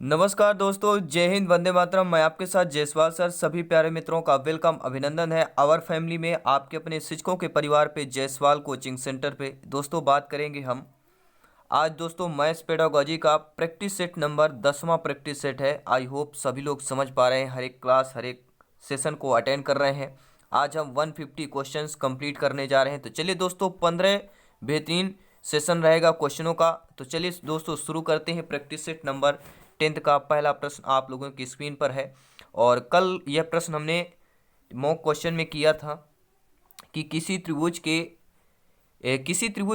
नमस्कार दोस्तों, जय हिंद, वंदे मातरम। मैं आपके साथ जयसवाल सर। सभी प्यारे मित्रों का वेलकम, अभिनंदन है आवर फैमिली में, आपके अपने शिक्षकों के परिवार पे, जयसवाल कोचिंग सेंटर पे। दोस्तों बात करेंगे हम आज दोस्तों मैथ्स पेडागोजी का प्रैक्टिस सेट नंबर 10वां प्रैक्टिस सेट है। आई होप सभी लोग समझ पा रहे हैं, हर एक क्लास हर एक सेशन को अटेंड कर रहे हैं। आज हम 150 क्वेश्चंस कंप्लीट करने जा रहे हैं। तो चलिए दोस्तों, 15 बेहतरीन सेशन रहेगा क्वेश्चनों का। तो चलिए दोस्तों शुरू करते हैं। प्रैक्टिस सेट नंबर 10 का पहला प्रश्न आप लोगों की स्क्रीन पर है। और कल यह प्रश्न हमने मॉक क्वेश्चन में किया था कि किसी त्रिभुज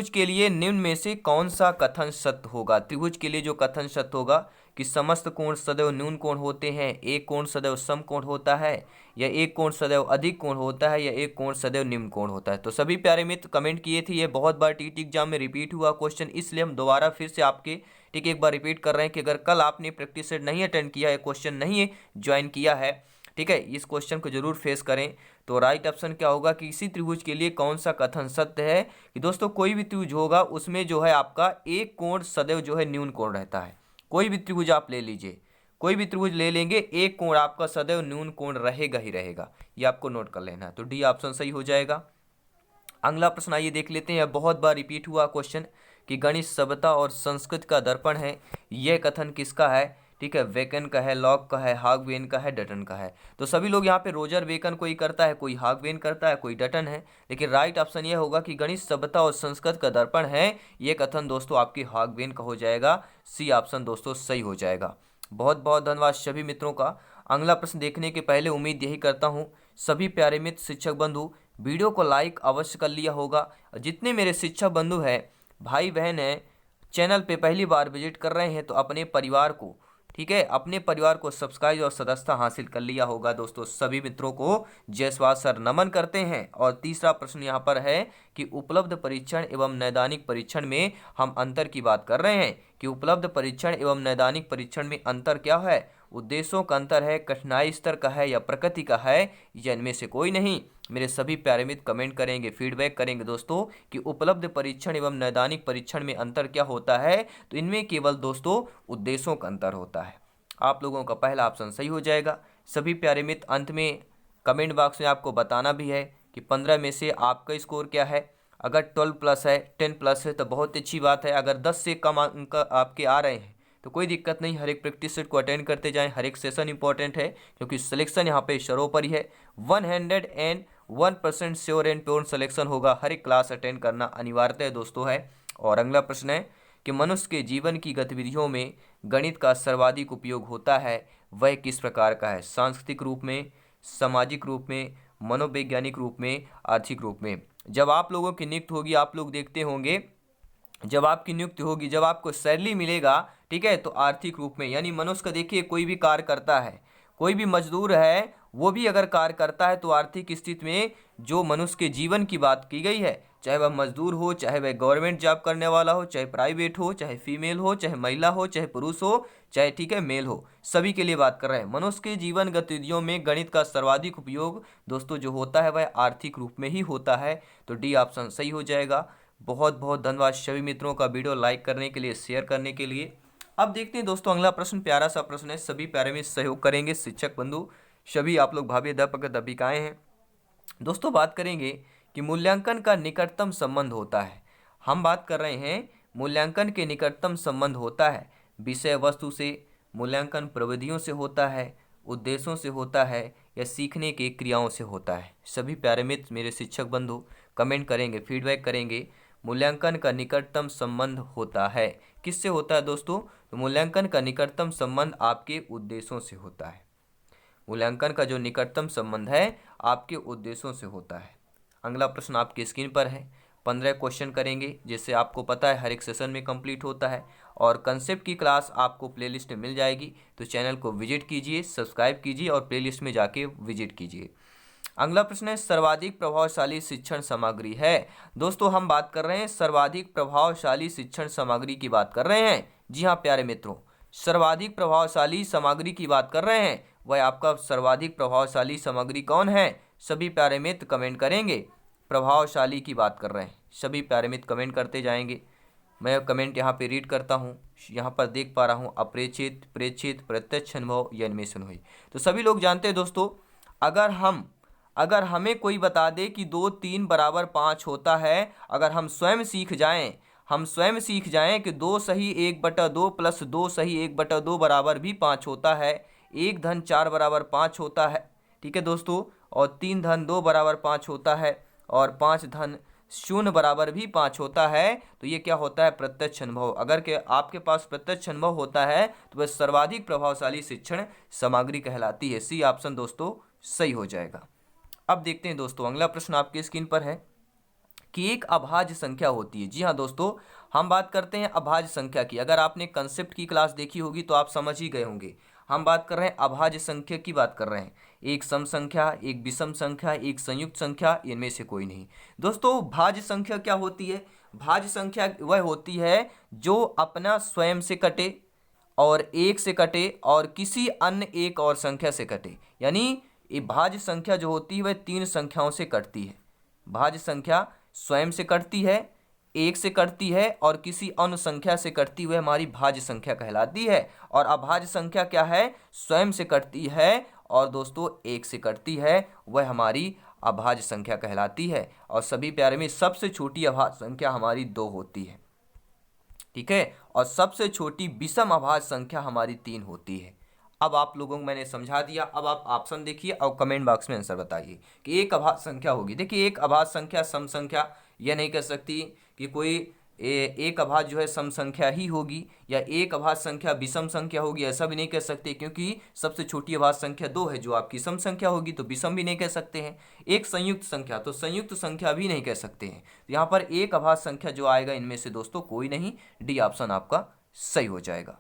के लिए निम्न में से कौन सा कथन सत्य होगा। त्रिभुज के लिए जो कथन सत्य होगा कि समस्त कोण सदैव न्यून कोण होते हैं, एक कोण सदैव सम कोण होता है, या एक कोण सदैव अधिक कोण होता है, या एक कोण सदैव निम्न कोण होता है। तो सभी प्यारे मित्र कमेंट किए थे। ये बहुत बार टीटी एग्जाम में रिपीट हुआ क्वेश्चन, इसलिए हम दोबारा फिर से आपके ठीक एक बार रिपीट कर रहे हैं कि अगर कल आपने प्रैक्टिस सेट नहीं अटेंड किया है, क्वेश्चन नहीं ज्वाइन किया है, ठीक है, इस क्वेश्चन को जरूर फेस करें। तो राइट ऑप्शन क्या होगा कि इसी त्रिभुज के लिए कौन सा कथन सत्य है कि दोस्तों कोई भी त्रिभुज होगा उसमें जो है आपका एक कोण सदैव जो है न्यून कोण रहता है। कोई भी त्रिभुज आप ले लीजिए, कोई भी त्रिभुज ले लेंगे, एक कोण आपका सदैव न्यून कोण रहेगा ही रहेगा। ये आपको नोट कर लेना है। तो डी ऑप्शन सही हो जाएगा। अगला प्रश्न आइए देख लेते हैं। बहुत बार रिपीट हुआ क्वेश्चन कि गणित सभ्यता और संस्कृत का दर्पण है। यह कथन किसका है? ठीक है, वेकन का है, लॉक का है, हागवेन का है, डटन का है। तो सभी लोग यहाँ पे रोजर वेकन कोई करता है, कोई हागवेन करता है, कोई डटन है, लेकिन राइट ऑप्शन ये होगा कि गणित सभ्यता और संस्कृत का दर्पण है। ये कथन दोस्तों आपकी हागवेन का हो जाएगा। सी ऑप्शन दोस्तों सही हो जाएगा। बहुत बहुत धन्यवाद सभी मित्रों का। अगला प्रश्न देखने के पहले उम्मीद यही करता हूँ सभी प्यारे मित्र शिक्षक बंधु वीडियो को लाइक अवश्य कर लिया होगा। जितने मेरे शिक्षक बंधु हैं, भाई बहन हैं, चैनल पे पहली बार विजिट कर रहे हैं, तो अपने परिवार को, ठीक है, अपने परिवार को सब्सक्राइब और सदस्यता हासिल कर लिया होगा। दोस्तों सभी मित्रों को जयसवाल सर नमन करते हैं। और तीसरा प्रश्न यहाँ पर है कि उपलब्ध परीक्षण एवं नैदानिक परीक्षण में हम अंतर की बात कर रहे हैं कि उपलब्ध परीक्षण एवं नैदानिक परीक्षण में अंतर क्या है। उद्देश्यों का अंतर है, कठिनाई स्तर का है, या प्रकृति का है, या इनमें से कोई नहीं। मेरे सभी प्यारे मित्र कमेंट करेंगे, फीडबैक करेंगे दोस्तों कि उपलब्ध परीक्षण एवं नैदानिक परीक्षण में अंतर क्या होता है। तो इनमें केवल दोस्तों उद्देश्यों का अंतर होता है। आप लोगों का पहला ऑप्शन सही हो जाएगा। सभी प्यारे मित्र अंत में कमेंट बॉक्स में आपको बताना भी है कि 15 में से आपका स्कोर क्या है। अगर 12 प्लस है, 10 प्लस है तो बहुत अच्छी बात है। अगर 10 से कम अंक आपके आ रहे हैं तो कोई दिक्कत नहीं, हर एक प्रैक्टिस सेट को अटेंड करते जाएं। हर एक सेशन इंपॉर्टेंट है क्योंकि सिलेक्शन यहाँ पे सर्वोपरि है। 101% श्योर एंड प्योर सिलेक्शन होगा। हर एक क्लास अटेंड करना अनिवार्य है दोस्तों है। और अगला प्रश्न है कि मनुष्य के जीवन की गतिविधियों में गणित का सर्वाधिक उपयोग होता है, वह किस प्रकार का है? सांस्कृतिक रूप में, सामाजिक रूप में, मनोवैज्ञानिक रूप में, आर्थिक रूप में। जब आप लोगों की नियुक्ति होगी, आप लोग देखते होंगे, जब आपकी नियुक्ति होगी, जब आपको सैलरी मिलेगा, ठीक है, तो आर्थिक रूप में, यानी मनुष्य का देखिए कोई भी कार्य करता है, कोई भी मजदूर है वो भी अगर कार्य करता है तो आर्थिक स्थिति में जो मनुष्य के जीवन की बात की गई है, चाहे वह मजदूर हो, चाहे वह गवर्नमेंट जॉब करने वाला हो, चाहे प्राइवेट हो, चाहे फीमेल हो, चाहे महिला हो, चाहे पुरुष हो, चाहे ठीक है मेल हो, सभी के लिए बात कर रहे हैं। मनुष्य के जीवन गतिविधियों में गणित का सर्वाधिक उपयोग दोस्तों जो होता है वह आर्थिक रूप में ही होता है। तो डी ऑप्शन सही हो जाएगा। बहुत बहुत धन्यवाद सभी मित्रों का वीडियो लाइक करने के लिए, शेयर करने के लिए। अब देखते हैं दोस्तों अगला प्रश्न, प्यारा सा प्रश्न है। सभी प्यारे में सहयोग करेंगे शिक्षक बंधु, सभी आप लोग भावी अध्यापक अध्यापिकाएं हैं। दोस्तों बात करेंगे कि मूल्यांकन का निकटतम संबंध होता है। हम बात कर रहे हैं मूल्यांकन के निकटतम संबंध होता है विषय वस्तु से, मूल्यांकन प्रविधियों से होता है, उद्देश्यों से होता है, या सीखने के क्रियाओं से होता है। सभी प्यारे मित्र मेरे शिक्षक बंधु कमेंट करेंगे, फीडबैक करेंगे। मूल्यांकन का निकटतम संबंध होता है, किससे होता है दोस्तों? तो मूल्यांकन का निकटतम संबंध आपके उद्देश्यों से होता है। मूल्यांकन का जो निकटतम संबंध है आपके उद्देश्यों से होता है। अगला प्रश्न आपकी स्क्रीन पर है। 15 क्वेश्चन करेंगे, जिससे आपको पता है हर एक सेशन में कंप्लीट होता है। और कंसेप्ट की क्लास आपको प्लेलिस्ट में मिल जाएगी, तो चैनल को विजिट कीजिए, सब्सक्राइब कीजिए और प्लेलिस्ट में जाके विजिट कीजिए। अगला प्रश्न है सर्वाधिक प्रभावशाली शिक्षण सामग्री है। दोस्तों हम बात कर रहे हैं सर्वाधिक प्रभावशाली शिक्षण सामग्री की बात कर रहे हैं। जी हाँ प्यारे मित्रों, सर्वाधिक प्रभावशाली सामग्री की बात कर रहे हैं। वह आपका सर्वाधिक प्रभावशाली सामग्री कौन है? सभी प्यारे मित्र कमेंट करेंगे। प्रभावशाली की बात कर रहे हैं, सभी प्यारे मित्र कमेंट करते जाएंगे। मैं कमेंट यहाँ पे रीड करता हूँ, यहाँ पर देख पा रहा हूँ अप्रेक्षित, प्रेक्षित, प्रत्यक्ष अनुभव या इनमें से हुई। तो सभी लोग जानते हैं दोस्तों, अगर हमें कोई बता दे कि 2 3 बराबर 5 होता है, अगर हम स्वयं सीख जाएं कि 2 सही 1/2 प्लस 2 सही 1/2 बराबर भी 5 होता है, 1 धन 4 बराबर 5 होता है, ठीक है दोस्तों, और 3 धन 2 बराबर 5 होता है, और 5 धन 0 बराबर भी 5 होता है, तो ये क्या होता है? प्रत्यक्ष अनुभव। अगर के आपके पास प्रत्यक्ष अनुभव होता है तो वह सर्वाधिक प्रभावशाली शिक्षण सामग्री कहलाती है। सी ऑप्शन दोस्तों सही हो जाएगा। अब देखते हैं दोस्तों, अगला प्रश्न आपकी स्क्रीन पर है कि एक अभाज्य संख्या होती है। जी हाँ दोस्तों, हम बात करते हैं अभाज्य संख्या की। अगर आपने कंसेप्ट की क्लास देखी होगी तो आप समझ ही गए होंगे। हम बात कर रहे हैं अभाज्य संख्या की, बात कर रहे हैं एक सम संख्या, एक विषम संख्या, एक संयुक्त संख्या, इनमें से कोई नहीं। दोस्तों भाज्य संख्या क्या होती है? भाज्य संख्या वह होती है जो अपना स्वयं से कटे और एक से कटे और किसी अन्य एक और संख्या से कटे। यानी ये भाज्य संख्या जो होती है वह 3 संख्याओं से कटती है। भाज्य संख्या स्वयं से कटती है, एक से कटती है और किसी अन्य संख्या से कटती हुई हमारी भाज्य संख्या कहलाती है। और अभाज्य संख्या क्या है? स्वयं से कटती है और दोस्तों एक से कटती है, वह हमारी अभाज्य संख्या कहलाती है। और सभी प्यारे में सबसे छोटी अभाज्य संख्या हमारी 2 होती है, ठीक है, और सबसे छोटी विषम अभाज्य संख्या हमारी 3 होती है। अब आप लोगों को मैंने समझा दिया। अब आप ऑप्शन देखिए और कमेंट बॉक्स में आंसर बताइए कि एक अभाज्य संख्या होगी। देखिए एक अभाज्य संख्या सम संख्या यह नहीं कह सकती कि कोई एक अभाज्य जो है सम संख्या ही होगी या एक अभाज्य संख्या विषम संख्या होगी, ऐसा भी नहीं कह सकते, क्योंकि सबसे छोटी अभाज्य संख्या 2 है जो आपकी सम संख्या होगी, तो विषम भी नहीं कह सकते हैं। एक संयुक्त संख्या, तो संयुक्त संख्या भी नहीं कह सकते हैं। तो यहाँ पर एक अभाज्य संख्या जो आएगा इनमें से दोस्तों कोई नहीं, डी ऑप्शन आपका सही हो जाएगा।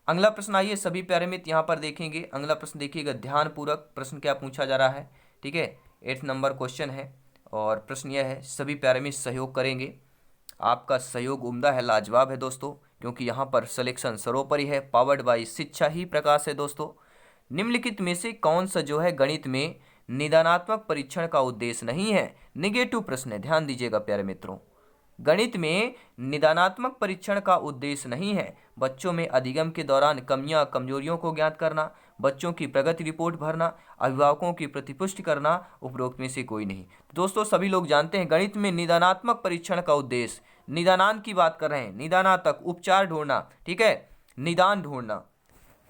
अगला प्रश्न आइए सभी प्यारे मित्र यहाँ पर देखेंगे। अगला प्रश्न देखिएगा, ध्यानपूर्वक प्रश्न क्या पूछा जा रहा है, ठीक है, 8 नंबर क्वेश्चन है। और प्रश्न यह है, सभी प्यारे मित्र सहयोग करेंगे। आपका सहयोग उम्दा है, लाजवाब है दोस्तों, क्योंकि यहाँ पर सिलेक्शन सर्वोपरि है, पावर्ड बाई शिक्षा ही प्रकाश है दोस्तों। निम्नलिखित में से कौन सा जो है गणित में निदानात्मक परीक्षण का उद्देश्य नहीं है? निगेटिव प्रश्न है, ध्यान दीजिएगा प्यारे मित्रों। गणित में निदानात्मक परीक्षण का उद्देश्य नहीं है बच्चों में अधिगम के दौरान कमियां कमजोरियों को ज्ञात करना, बच्चों की प्रगति रिपोर्ट भरना, अभिभावकों की प्रतिपुष्टि करना, उपरोक्त में से कोई नहीं। दोस्तों सभी लोग जानते हैं गणित में निदानात्मक परीक्षण का उद्देश्य, निदानांत की बात कर रहे हैं, निदानात्मक उपचार ढूंढना, ठीक है, निदान ढूंढना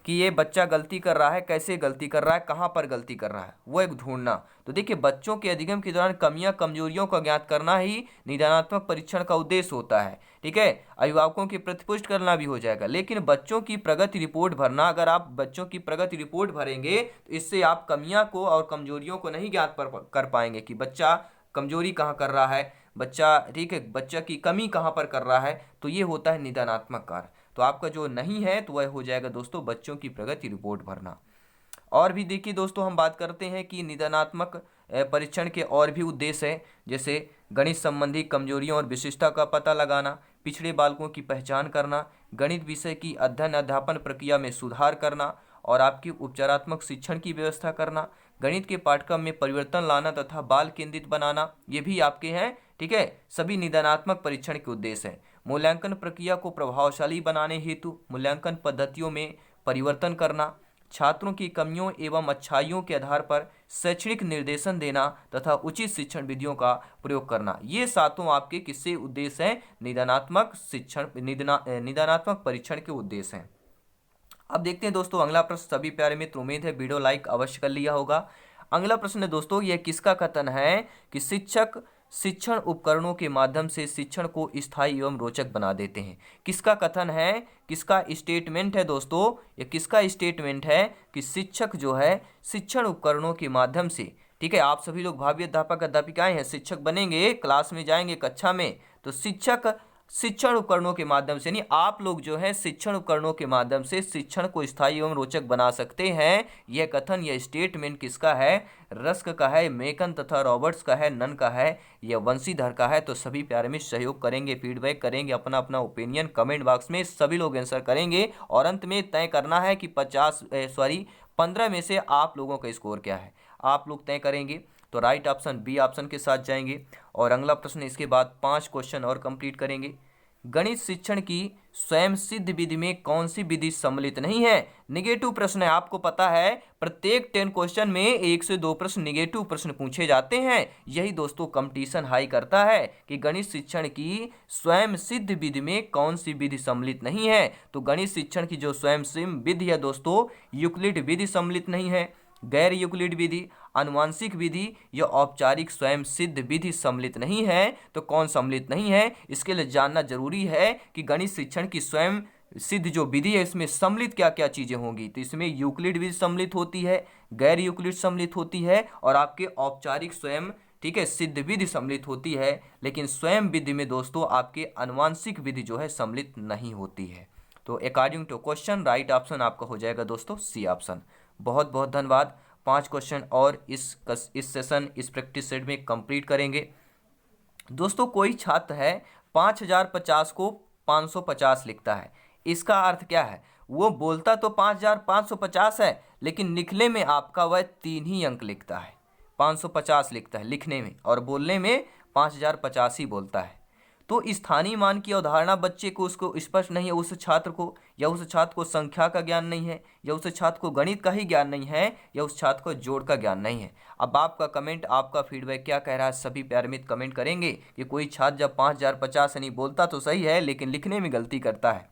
कि ये बच्चा गलती कर रहा है, कैसे गलती कर रहा है, कहाँ पर गलती कर रहा है, वो एक ढूंढना। तो देखिए बच्चों के अधिगम के दौरान कमियां कमजोरियों का ज्ञात करना ही निदानात्मक परीक्षण का उद्देश्य होता है, ठीक है। अभिभावकों की प्रतिपुष्ट करना भी हो जाएगा, लेकिन बच्चों की प्रगति रिपोर्ट भरना, अगर आप बच्चों की प्रगति रिपोर्ट भरेंगे तो इससे आप कमियां को और कमजोरियों को नहीं ज्ञात कर पाएंगे कि बच्चा कमजोरी कहाँ कर रहा है, बच्चा, ठीक है, बच्चा की कमी कहाँ पर कर रहा है। तो ये होता है निदानात्मक कार्य। तो आपका जो नहीं है तो वह हो जाएगा दोस्तों बच्चों की प्रगति रिपोर्ट भरना। और भी देखिए दोस्तों, हम बात करते हैं कि निदानात्मक परीक्षण के और भी उद्देश्य हैं, जैसे गणित संबंधी कमजोरियों और विशिष्टता का पता लगाना, पिछड़े बालकों की पहचान करना, गणित विषय की अध्ययन अध्यापन प्रक्रिया में सुधार करना और आपकी उपचारात्मक शिक्षण की व्यवस्था करना, गणित के पाठ्यक्रम में परिवर्तन लाना तथा बाल केंद्रित बनाना, ये भी आपके हैं, ठीक है, सभी निदानात्मक परीक्षण के उद्देश्य हैं। मूल्यांकन प्रक्रिया को प्रभावशाली बनाने हेतु मूल्यांकन पद्धतियों में परिवर्तन करना, छात्रों की कमियों एवं अच्छाइयों के आधार पर शैक्षणिक निर्देशन देना तथा उचित शिक्षण विधियों का प्रयोग करना, ये सातों आपके किससे उद्देश्य हैं? निदानात्मक शिक्षण, निदानात्मक परीक्षण के उद्देश्य हैं। अब देखते हैं दोस्तों अगला प्रश्न। सभी प्यारे मित्र, उम्मीद है वीडियो लाइक अवश्य कर लिया होगा। अगला प्रश्न है दोस्तों, यह किसका कथन है कि शिक्षक शिक्षण उपकरणों के माध्यम से शिक्षण को स्थायी एवं रोचक बना देते हैं? किसका कथन है, किसका स्टेटमेंट है दोस्तों? ये किसका स्टेटमेंट है कि शिक्षक जो है शिक्षण उपकरणों के माध्यम से, ठीक है, आप सभी लोग भावी अध्यापक अध्यापिकाएं हैं, शिक्षक बनेंगे, क्लास में जाएंगे कक्षा में, तो शिक्षक शिक्षण उपकरणों के माध्यम से, नहीं, आप लोग जो है शिक्षण उपकरणों के माध्यम से शिक्षण को स्थायी एवं रोचक बना सकते हैं। यह कथन, यह स्टेटमेंट किसका है? रस्क का है, मेकन तथा रॉबर्ट्स का है, नन का है, यह वंशीधर का है। तो सभी प्यारे में सहयोग करेंगे, फीडबैक करेंगे, अपना अपना ओपिनियन कमेंट बॉक्स में सभी लोग आंसर करेंगे और अंत में तय करना है कि 15 में से आप लोगों का स्कोर क्या है, आप लोग तय करेंगे। तो राइट ऑप्शन बी ऑप्शन के साथ जाएंगे और अगला प्रश्न, इसके बाद 5 क्वेश्चन और कंप्लीट करेंगे। गणित शिक्षण की स्वयं सिद्ध विधि में कौन सी विधि सम्मिलित नहीं है? निगेटिव प्रश्न है, आपको पता है प्रत्येक 10 क्वेश्चन में 1 से 2 प्रश्न निगेटिव प्रश्न पूछे जाते हैं। यही दोस्तों कंपटीशन हाई करता है कि गणित शिक्षण की स्वयं सिद्ध विधि में कौन सी विधि सम्मिलित नहीं है। तो गणित शिक्षण की जो स्वयं सिद्ध विधि है दोस्तों, यूक्लिड विधि सम्मिलित नहीं है, गैर यूक्लिड विधि, आनुवांशिक विधि या औपचारिक स्वयं सिद्ध विधि सम्मिलित नहीं है। तो कौन सम्मिलित नहीं है, इसके लिए जानना जरूरी है कि गणित शिक्षण की स्वयं सिद्ध जो विधि है इसमें सम्मिलित क्या क्या चीजें होंगी। तो इसमें यूक्लिड विधि सम्मिलित होती है, गैर यूक्लिड सम्मिलित होती है और आपके औपचारिक स्वयं, ठीक है, सिद्ध विधि सम्मिलित होती है। लेकिन स्वयं विधि में दोस्तों आपके आनुवांशिक विधि जो है सम्मिलित नहीं होती है। तो according to question right option आपका हो जाएगा दोस्तों सी ऑप्शन। बहुत बहुत धन्यवाद। 5 क्वेश्चन और इस सेशन, इस प्रैक्टिस सेट में कंप्लीट करेंगे दोस्तों। कोई छात्र है 5050 को 550 लिखता है, इसका अर्थ क्या है? वो बोलता तो 5550 है लेकिन लिखने में आपका वह 3 ही अंक लिखता है, 550 लिखता है लिखने में और बोलने में 5050 ही बोलता है। तो स्थानीय मान की अवधारणा बच्चे को उसको स्पष्ट नहीं है, उस छात्र को, या उस छात्र को संख्या का ज्ञान नहीं है, या उस छात्र को गणित का ही ज्ञान नहीं है, या उस छात्र को जोड़ का ज्ञान नहीं है। अब आपका कमेंट, आपका फीडबैक क्या कह रहा है? सभी प्यारे मित्र कमेंट करेंगे कि कोई छात्र जब 5050 नहीं बोलता तो सही है लेकिन लिखने में गलती करता है,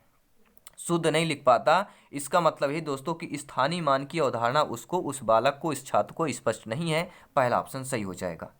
शुद्ध नहीं लिख पाता, इसका मतलब है दोस्तों कि स्थानीय मान की अवधारणा उसको, उस बालक को, इस छात्र को स्पष्ट नहीं है। पहला ऑप्शन सही हो जाएगा।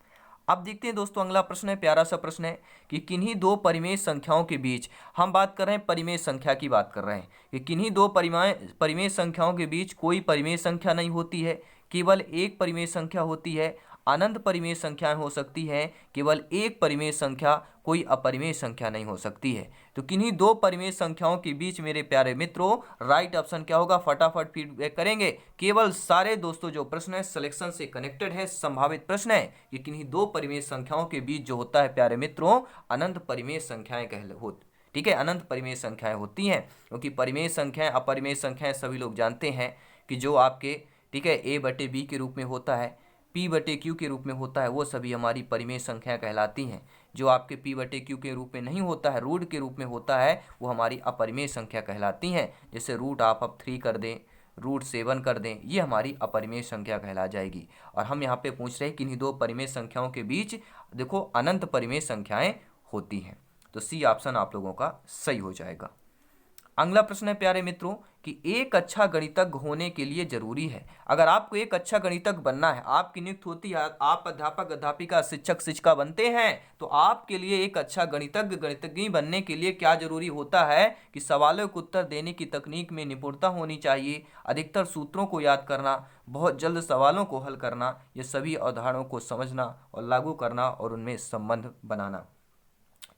अब देखते हैं दोस्तों अगला प्रश्न है, प्यारा सा प्रश्न है कि किन्हीं दो परिमेय संख्याओं के बीच, हम बात कर रहे हैं परिमेय संख्या की बात कर रहे हैं, कि किन्हीं दो परिमेय संख्याओं के बीच कोई परिमेय संख्या नहीं होती है, केवल एक परिमेय संख्या होती है। अनंत परिमेय संख्याएं हो सकती हैं, केवल एक परिमेय संख्या, कोई अपरिमेय संख्या नहीं हो सकती है। तो किन्हीं दो परिमेय संख्याओं के बीच मेरे प्यारे मित्रों राइट ऑप्शन क्या होगा? फटाफट फीडबैक करेंगे। केवल सारे दोस्तों जो प्रश्न है सिलेक्शन से कनेक्टेड है, संभावित प्रश्न है कि किन्हीं दो परिमेय संख्याओं के बीच जो होता है प्यारे मित्रों, अनंत परिमेय संख्याएं होती, ठीक है, अनंत परिमेय संख्याएं होती हैं। क्योंकि परिमेय संख्याएं, अपरिमेय संख्याएं सभी लोग जानते हैं कि जो आपके, ठीक है, a/b के रूप में होता है, p/q के रूप में होता है, वो सभी हमारी परिमेय संख्याएं कहलाती हैं। जो आपके p/q के रूप में नहीं होता है, रूट के रूप में होता है, वो हमारी अपरिमेय संख्या कहलाती हैं। जैसे रूट आप 3 कर दें, रूट 7 कर दें, ये हमारी अपरिमेय संख्या कहला जाएगी। और हम यहाँ पे पूछ रहे हैं किन्हीं दो परिमेय संख्याओं के बीच देखो अनंत परिमेय संख्याएं होती हैं। तो सी ऑप्शन आप लोगों का सही हो जाएगा। अगला प्रश्न है प्यारे मित्रों कि एक अच्छा गणितज्ञ होने के लिए जरूरी है, अगर आपको एक अच्छा गणितज्ञ बनना है, आपकी नियुक्ति होती है, आप अध्यापक अध्यापिका शिक्षक शिक्षिका बनते हैं, तो आपके लिए एक अच्छा गणितज्ञ बनने के लिए क्या जरूरी होता है कि सवालों के उत्तर देने की तकनीक में निपुणता होनी चाहिए, अधिकतर सूत्रों को याद करना, बहुत जल्द सवालों को हल करना, ये सभी अवधारणाओं को समझना और लागू करना और उनमें संबंध बनाना।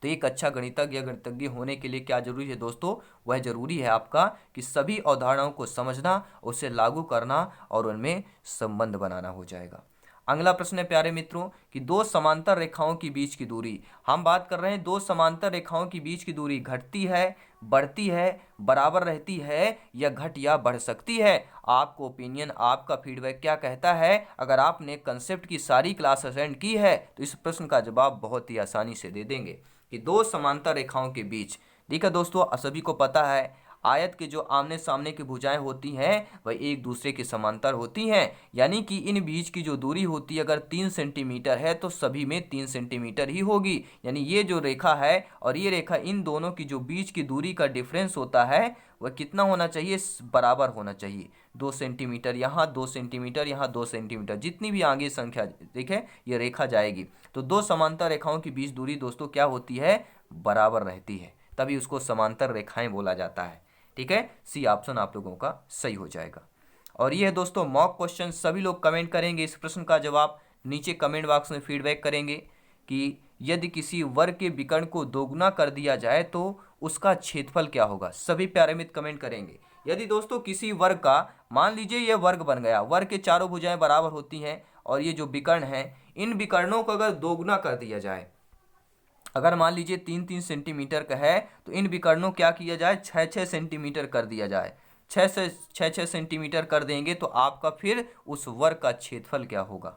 तो एक अच्छा गणितज्ञ या गणितज्ञ होने के लिए क्या जरूरी है दोस्तों? वह जरूरी है आपका कि सभी अवधारणाओं को समझना, उसे लागू करना और उनमें संबंध बनाना हो जाएगा। अगला प्रश्न है प्यारे मित्रों कि दो समांतर रेखाओं के बीच की दूरी, हम बात कर रहे हैं दो समांतर रेखाओं के बीच की दूरी घटती है, बढ़ती है, बराबर रहती है या घट या बढ़ सकती है। आपको ओपिनियन, आपका फीडबैक क्या कहता है? अगर आपने कंसेप्ट की सारी क्लास अटेंड की है तो इस प्रश्न का जवाब बहुत ही आसानी से दे देंगे कि दो समांतर रेखाओं के बीच, ठीक है दोस्तों, सभी को पता है आयत के जो आमने सामने की भुजाएं होती हैं वह एक दूसरे के समांतर होती हैं, यानी कि इन बीच की जो दूरी होती है अगर 3 सेंटीमीटर है तो सभी में 3 सेंटीमीटर ही होगी। यानी ये जो रेखा है और ये रेखा, इन दोनों की जो बीच की दूरी का डिफरेंस होता है वह कितना होना चाहिए? बराबर होना चाहिए। 2 सेंटीमीटर यहाँ, 2 सेंटीमीटर यहाँ, 2 सेंटीमीटर, जितनी भी आगे संख्या देखें ये रेखा जाएगी। तो दो समांतर रेखाओं के बीच दूरी दोस्तों क्या होती है? बराबर रहती है, तभी उसको समांतर रेखाएं बोला जाता है। ठीक है, सी ऑप्शन आप लोगों का सही हो जाएगा। और ये है दोस्तों मॉक क्वेश्चन, सभी लोग कमेंट करेंगे इस प्रश्न का जवाब, नीचे कमेंट बॉक्स में फीडबैक करेंगे कि यदि किसी वर्ग के विकर्ण को दोगुना कर दिया जाए तो उसका क्षेत्रफल क्या होगा। सभी प्यारे मित्र कमेंट करेंगे। यदि दोस्तों किसी वर्ग का, मान लीजिए यह वर्ग बन गया, वर्ग के चारों भुजाएं बराबर होती हैं और ये जो विकर्ण है, इन विकर्णों को अगर दोगुना कर दिया जाए, अगर मान लीजिए 3-3 सेंटीमीटर का है तो इन विकर्णों क्या किया जाए? 6-6 सेंटीमीटर कर दिया जाए। 6 सेंटीमीटर कर देंगे तो आपका फिर उस वर्ग का क्षेत्रफल क्या होगा?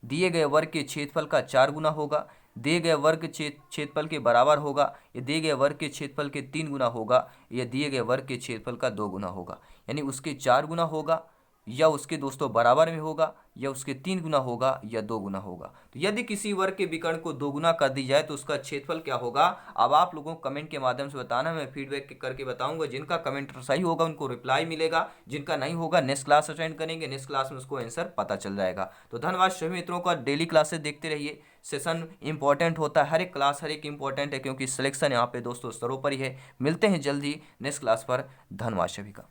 दिए गए वर्ग के क्षेत्रफल का 4 गुना होगा, दिए गए वर्ग के क्षेत्रफल के बराबर होगा, या दिए गए वर्ग के क्षेत्रफल के 3 गुना होगा, या दिए गए वर्ग के क्षेत्रफल का 2 गुना होगा। यानी उसके 4 गुना होगा, या उसके दोस्तों बराबर में होगा, या उसके 3 गुना होगा, या 2 गुना होगा। तो यदि किसी वर्ग के विकर्ण को 2 गुना कर दी जाए तो उसका क्षेत्रफल क्या होगा? अब आप लोगों को कमेंट के माध्यम से बताना, मैं फीडबैक करके बताऊंगा। जिनका कमेंट सही होगा उनको रिप्लाई मिलेगा, जिनका नहीं होगा नेक्स्ट क्लास अटेंड करेंगे, नेक्स्ट क्लास में उसको आंसर पता चल जाएगा। तो धन्यवाद सभी मित्रों का। डेली क्लासेस देखते रहिए, सेशन इंपॉर्टेंट होता है, हर एक क्लास हर एक इंपॉर्टेंट है, क्योंकि सिलेक्शन यहाँ पे दोस्तों सर्वोपरि है। मिलते हैं जल्दी नेक्स्ट क्लास पर। धन्यवाद सभी का।